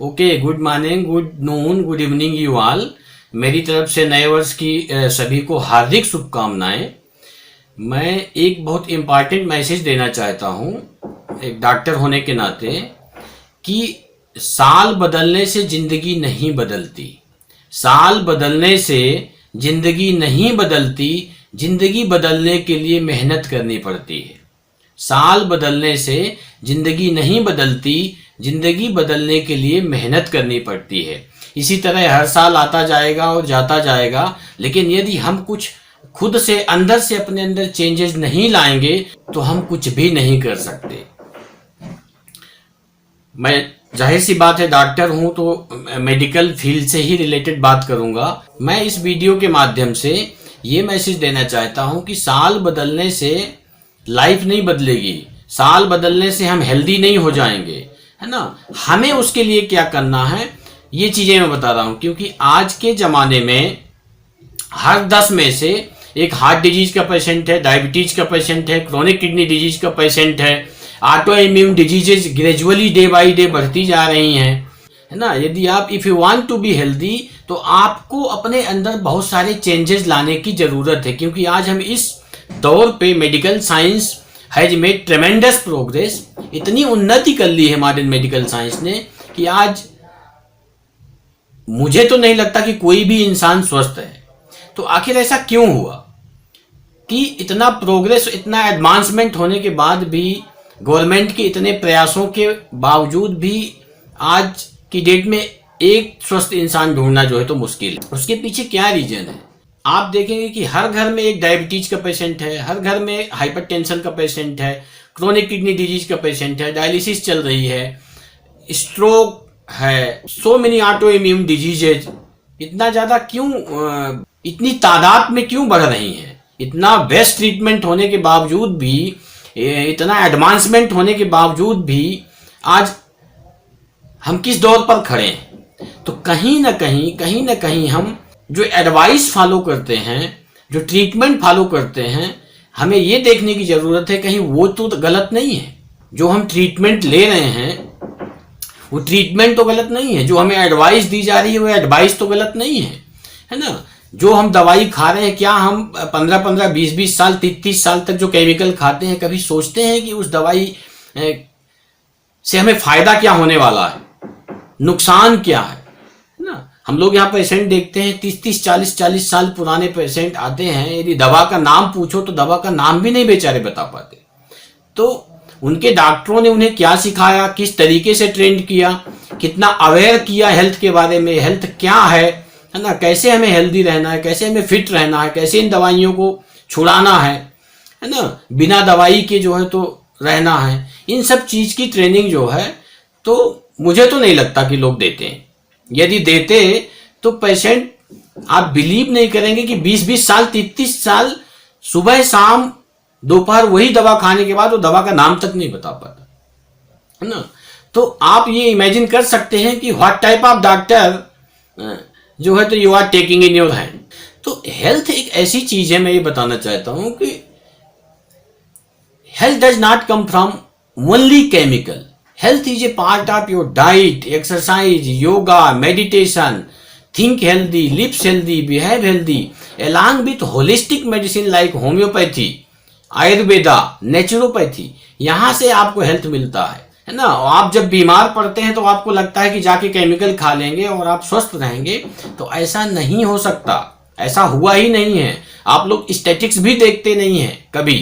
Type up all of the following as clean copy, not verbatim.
Okay, good morning, good noon, good evening you all. मेरी तरफ से नए वर्ष की सभी को हार्दिक शुभकामनाएं। मैं एक बहुत इम्पॉर्टेंट मैसेज देना चाहता हूं, एक डॉक्टर होने के नाते, कि साल बदलने से जिंदगी नहीं बदलती। साल बदलने से जिंदगी नहीं बदलती, जिंदगी बदलने के लिए मेहनत करनी पड़ती है। साल बदलने से जिंदगी नहीं बदलती, जिंदगी बदलने के लिए मेहनत करनी पड़ती है। इसी तरह हर साल आता जाएगा और जाता जाएगा, लेकिन यदि हम कुछ खुद से अंदर से अपने अंदर चेंजेस नहीं लाएंगे तो हम कुछ भी नहीं कर सकते। मैं जाहिर सी बात है डॉक्टर हूं तो मेडिकल फील्ड से ही रिलेटेड बात करूंगा। मैं इस वीडियो के माध्यम से ये मैसेज देना चाहता हूं कि साल बदलने से लाइफ नहीं बदलेगी, साल बदलने से हम हेल्दी नहीं हो जाएंगे, है ना। हमें उसके लिए क्या करना है ये चीजें मैं बता रहा हूं, क्योंकि आज के जमाने में हर 10 में से एक हार्ट डिजीज का पेशेंट है, डायबिटीज का पेशेंट है, क्रोनिक किडनी डिजीज का पेशेंट है। Auto immune diseases gradually day by day बढ़ती जा रही हैं, है ना। यदि आप if you want to be healthy तो आपको अपने अंदर बहुत सारे चेंजेस लाने की जरूरत है, क्योंकि आज हम इस दौर पे medical science has made ट्रेमेंडस progress. इतनी उन्नति कर ली है मॉडर्न मेडिकल साइंस ने कि आज मुझे तो नहीं लगता कि कोई भी इंसान स्वस्थ है। तो आखिर ऐसा क्यों हुआ कि इतना प्रोग्रेस, इतना एडवांसमेंट होने के बाद भी, गवर्नमेंट के इतने प्रयासों के बावजूद भी आज की डेट में एक स्वस्थ इंसान ढूंढना जो है तो मुश्किल है। उसके पीछे क्या रीजन है? आप देखेंगे कि हर घर में एक डायबिटीज का पेशेंट है, हर घर में हाइपरटेंशन का पेशेंट है, क्रोनिक किडनी डिजीज का पेशेंट है, डायलिसिस चल रही है, स्ट्रोक है, so many auto immune diseases. इतना ज्यादा क्यों, इतनी तादाद में क्यों बढ़ रही हैं? इतना बेस्ट ट्रीटमेंट होने के बावजूद भी, इतना एडवांसमेंट होने के बावजूद भी आज हम किस दौर पर खड़े हैं? तो कहीं ना कहीं हम जो एडवाइस फॉलो करते हैं, जो ट्रीटमेंट फॉलो करते हैं, हमें ये देखने की जरूरत है कहीं वो तो गलत नहीं है। जो हम ट्रीटमेंट ले रहे हैं वो ट्रीटमेंट तो गलत नहीं है, जो हमें एडवाइस दी जा रही है वो एडवाइस तो गलत नहीं है ना। जो हम दवाई खा रहे हैं, क्या हम 15-15, 20-20 साल, 30-30 साल तक जो केमिकल खाते हैं, कभी सोचते हैं कि उस दवाई से हमें फायदा क्या होने वाला है, नुकसान क्या है ना। हम लोग यहाँ पेशेंट देखते हैं 30-30, 40-40 साल पुराने पेशेंट आते हैं, यदि दवा का नाम पूछो तो दवा का नाम भी नहीं बेचारे बता पाते। तो उनके डॉक्टरों ने उन्हें क्या सिखाया, किस तरीके से ट्रेंड किया, कितना अवेयर किया हेल्थ के बारे में, हेल्थ क्या है ना, कैसे हमें हेल्दी रहना है, कैसे हमें फिट रहना है, कैसे इन दवाइयों को छुड़ाना है ना, बिना दवाई के जो है तो रहना है। इन सब चीज की ट्रेनिंग जो है तो मुझे तो नहीं लगता कि लोग देते हैं। यदि देते तो पेशेंट, आप बिलीव नहीं करेंगे कि 20-20 साल, 30-30 साल सुबह शाम दोपहर वही दवा खाने के बाद वो दवा का नाम तक नहीं बता पाता, है ना। तो आप ये इमेजिन कर सकते हैं कि व्हाट टाइप ऑफ डॉक्टर जो है तो you are taking in your hand. तो हेल्थ एक ऐसी चीज है, मैं ये बताना चाहता हूं कि health does not come from only chemical. Health is a part of your diet, exercise, yoga, meditation, think healthy, live healthy, behave healthy, along with holistic medicine like homeopathy, Ayurveda, naturopathy. यहां से आपको हेल्थ मिलता है ना। आप जब बीमार पड़ते हैं तो आपको लगता है कि जाके केमिकल खा लेंगे और आप स्वस्थ रहेंगे, तो ऐसा नहीं हो सकता, ऐसा हुआ ही नहीं है। आप लोग स्टैटिक्स भी देखते नहीं है कभी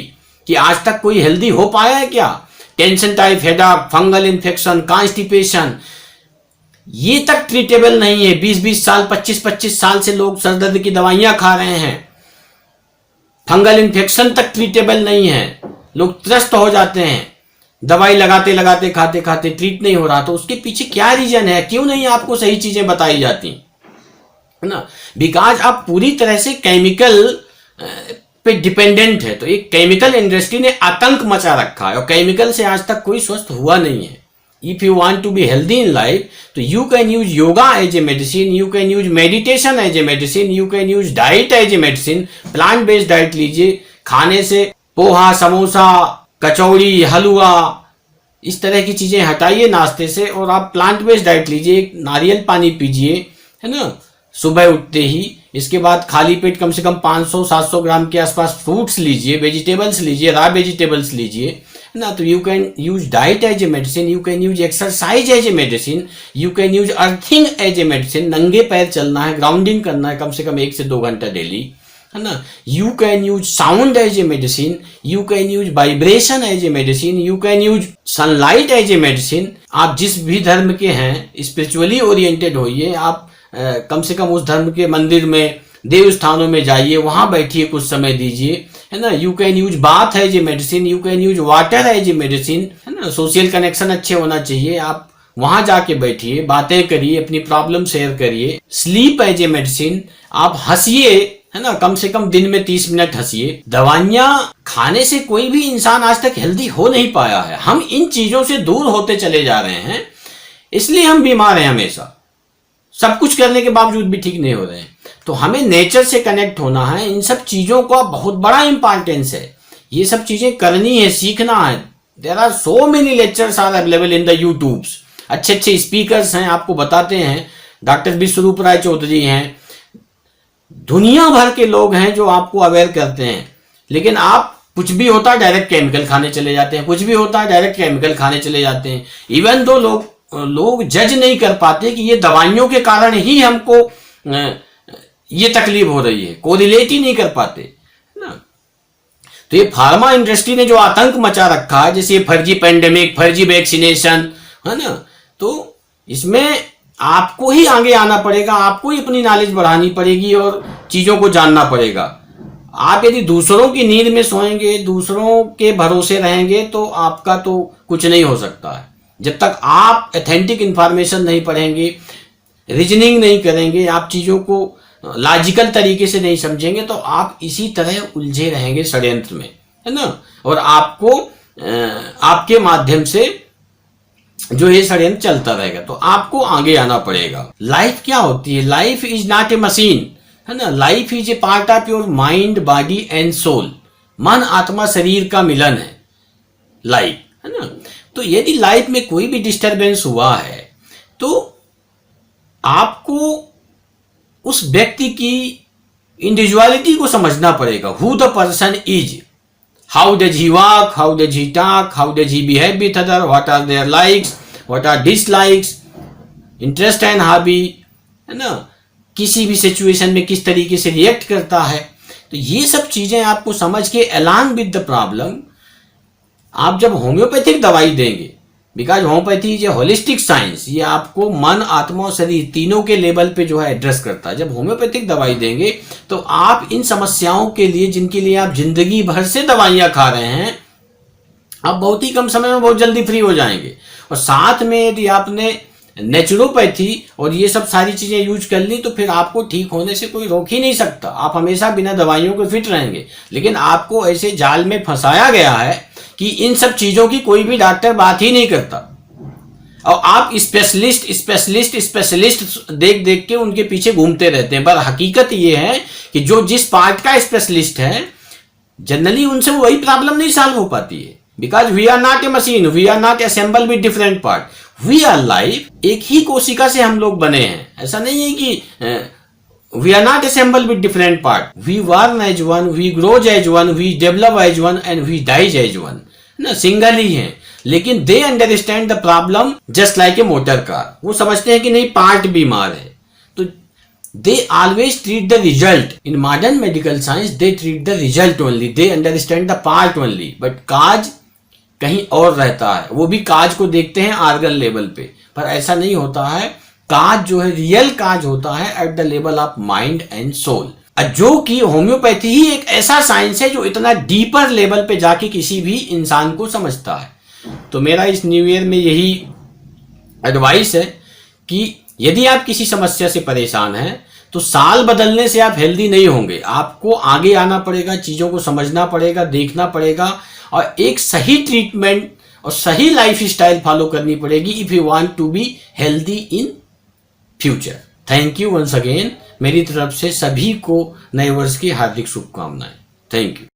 कि आज तक कोई हेल्दी हो पाया है क्या। Tension type headache, fungal infection, constipation, ये तक ट्रीटेबल नहीं है। 20-20 साल, 25-25 साल से लोग सर दर्द की दवाइयां खा रहे हैं, फंगल इन्फेक्शन तक ट्रीटेबल नहीं है। लोग त्रस्त हो जाते हैं, दवाई लगाते लगाते, खाते खाते, ट्रीट नहीं हो रहा। तो उसके पीछे क्या रीजन है? क्यों नहीं आपको सही चीजें बताई जाती, है ना। बिकॉज आप पूरी तरह से केमिकल पे डिपेंडेंट है। तो एक केमिकल इंडस्ट्री ने आतंक मचा रखा है और केमिकल से आज तक कोई स्वस्थ हुआ नहीं है। If you want to be healthy in life, तो you can use yoga as a medicine, you can use meditation as a medicine, you can use diet as a medicine। Plant based diet लीजिए, खाने से पोहा, समोसा, कचौड़ी, हलवा, इस तरह की चीज़ें हटाइए नाश्ते से और आप प्लांट बेस्ड डाइट लीजिए। एक नारियल पानी पीजिए, है ना, सुबह उठते ही। इसके बाद खाली पेट कम से कम 500-700 ग्राम के आसपास फ्रूट्स लीजिए, वेजिटेबल्स लीजिए, रा वेजिटेबल्स लीजिए, है ना। तो you can use diet as a medicine, you can use exercise as a medicine, you can use earthing as a medicine. नंगे पैर चलना है, ग्राउंडिंग करना है कम से कम 1 से 2 घंटा डेली, है ना। You can use sound as a medicine, you can use vibration as a medicine, you can use sunlight as a medicine. आप जिस भी धर्म के हैं, स्पिरिचुअली ओरिएंटेड होइए। आप कम से कम उस धर्म के मंदिर में, देव स्थानों में जाइए, वहां बैठिए, कुछ समय दीजिए, है ना। You can use bath as a medicine, you can use water as a medicine, है ना। सोशल कनेक्शन अच्छे होना चाहिए, आप वहां जाके बैठिए, बातें करिए, अपनी प्रॉब्लम शेयर करिए। स्लीप एज ए मेडिसिन, आप हंसिए, है ना, कम से कम दिन में 30 मिनट हंसिए। दवाइयां खाने से कोई भी इंसान आज तक हेल्दी हो नहीं पाया है। हम इन चीजों से दूर होते चले जा रहे हैं, इसलिए हम बीमार हैं हमेशा। सब कुछ करने के बावजूद भी ठीक नहीं हो रहे हैं। तो हमें नेचर से कनेक्ट होना है। इन सब चीजों का बहुत बड़ा इंपॉर्टेंस है। ये सब चीजें करनी है, सीखना है। There are so many lectures are available in the YouTubes. अच्छे अच्छे स्पीकर्स हैं, आपको बताते हैं। डॉक्टर विश्वरूप राय चौधरी हैं, दुनिया भर के लोग हैं जो आपको अवेयर करते हैं। लेकिन आप कुछ भी होता है डायरेक्ट केमिकल खाने चले जाते हैं, कुछ भी होता है डायरेक्ट केमिकल खाने चले जाते हैं। इवन दो लोग जज नहीं कर पाते कि ये दवाइयों के कारण ही हमको ये तकलीफ हो रही है, कोरिलेट ही नहीं कर पाते, है ना। तो ये फार्मा इंडस्ट्री ने जो आतंक मचा रखा है, जैसे फर्जी पेंडेमिक, फर्जी वैक्सीनेशन, है ना, तो इसमें आपको ही आगे आना पड़ेगा, आपको ही अपनी नॉलेज बढ़ानी पड़ेगी और चीजों को जानना पड़ेगा। आप यदि दूसरों की नींद में सोएंगे, दूसरों के भरोसे रहेंगे, तो आपका तो कुछ नहीं हो सकता है। जब तक आप ऑथेंटिक इंफॉर्मेशन नहीं पढ़ेंगे, रीजनिंग नहीं करेंगे, आप चीजों को लॉजिकल तरीके से नहीं समझेंगे, तो आप इसी तरह उलझे रहेंगे षड्यंत्र में, है ना। और आपको आपके माध्यम से जो ये षड्यंत्र चलता रहेगा, तो आपको आगे आना पड़ेगा। लाइफ क्या होती है? Life is not a machine, है ना। Life is a part of your mind, body and soul. मन, आत्मा, शरीर का मिलन है लाइफ, है ना। तो यदि लाइफ में कोई भी डिस्टरबेंस हुआ है, तो आपको उस व्यक्ति की इंडिविजुअलिटी को समझना पड़ेगा। Who the person is, how does he walk, how does he talk, how does he behave with other, what are their likes, what are dislikes, interest and hobby, है ना। किसी भी सिचुएशन में किस तरीके से रिएक्ट करता है। तो ये सब चीजें आपको समझ के अलॉन्ग विद द प्रॉब्लम, आप जब होम्योपैथिक दवाई देंगे, because homeopathy is a holistic science, ये आपको मन, आत्मा और शरीर तीनों के लेवल पे जो है एड्रेस करता है। जब होम्योपैथिक दवाई देंगे, तो आप इन समस्याओं के लिए, जिनके लिए आप जिंदगी भर से दवाइयां खा रहे हैं, आप बहुत ही कम समय में बहुत जल्दी फ्री हो जाएंगे। और साथ में यदि आपने नेचुरोपैथी और ये सब सारी चीजें यूज कर ली, तो फिर आपको ठीक होने से कोई रोक ही नहीं सकता। आप हमेशा बिना दवाइयों के फिट रहेंगे। लेकिन आपको ऐसे जाल में फंसाया गया है कि इन सब चीजों की कोई भी डॉक्टर बात ही नहीं करता, और आप स्पेशलिस्ट स्पेशलिस्ट स्पेशलिस्ट देख देख के उनके पीछे घूमते रहते हैं। पर हकीकत ये है कि जो जिस पार्ट का स्पेशलिस्ट है, जनरली उनसे वही प्रॉब्लम नहीं सॉल्व हो पाती है। Because we are not a machine, we are not assemble with different part, we are life. एक ही कोशिका से हम लोग बने हैं। ऐसा नहीं है कि we are not assembled with different parts. We born as one, we grow as one, we develop as one, and we die as one. ना, सिंगल ही हैं। लेकिन they understand the problem just like a motor car. वो समझते हैं कि नहीं, part बीमार है, तो they always treat the result. In modern medical science, they treat the result only. They understand the part only. But काज कहीं और रहता है। वो भी काज को देखते हैं ऑर्गन लेवल पे, पर ऐसा नहीं होता है। काज जो है, रियल काज होता है at the level of mind and soul. जो कि होम्योपैथी ही एक ऐसा साइंस है जो इतना डीपर लेवल पे जाके किसी भी इंसान को समझता है। तो मेरा इस न्यू ईयर में यही एडवाइस है कि यदि आप किसी समस्या से परेशान हैं, तो साल बदलने से आप हेल्दी नहीं होंगे। आपको आगे आना पड़ेगा, चीजों को समझना पड़ेगा, देखना पड़ेगा, और एक सही ट्रीटमेंट और सही लाइफ स्टाइल फॉलो करनी पड़ेगी if you want to be healthy in future. Thank you once again. मेरी तरफ से सभी को नए वर्ष की हार्दिक शुभकामनाएं। Thank you.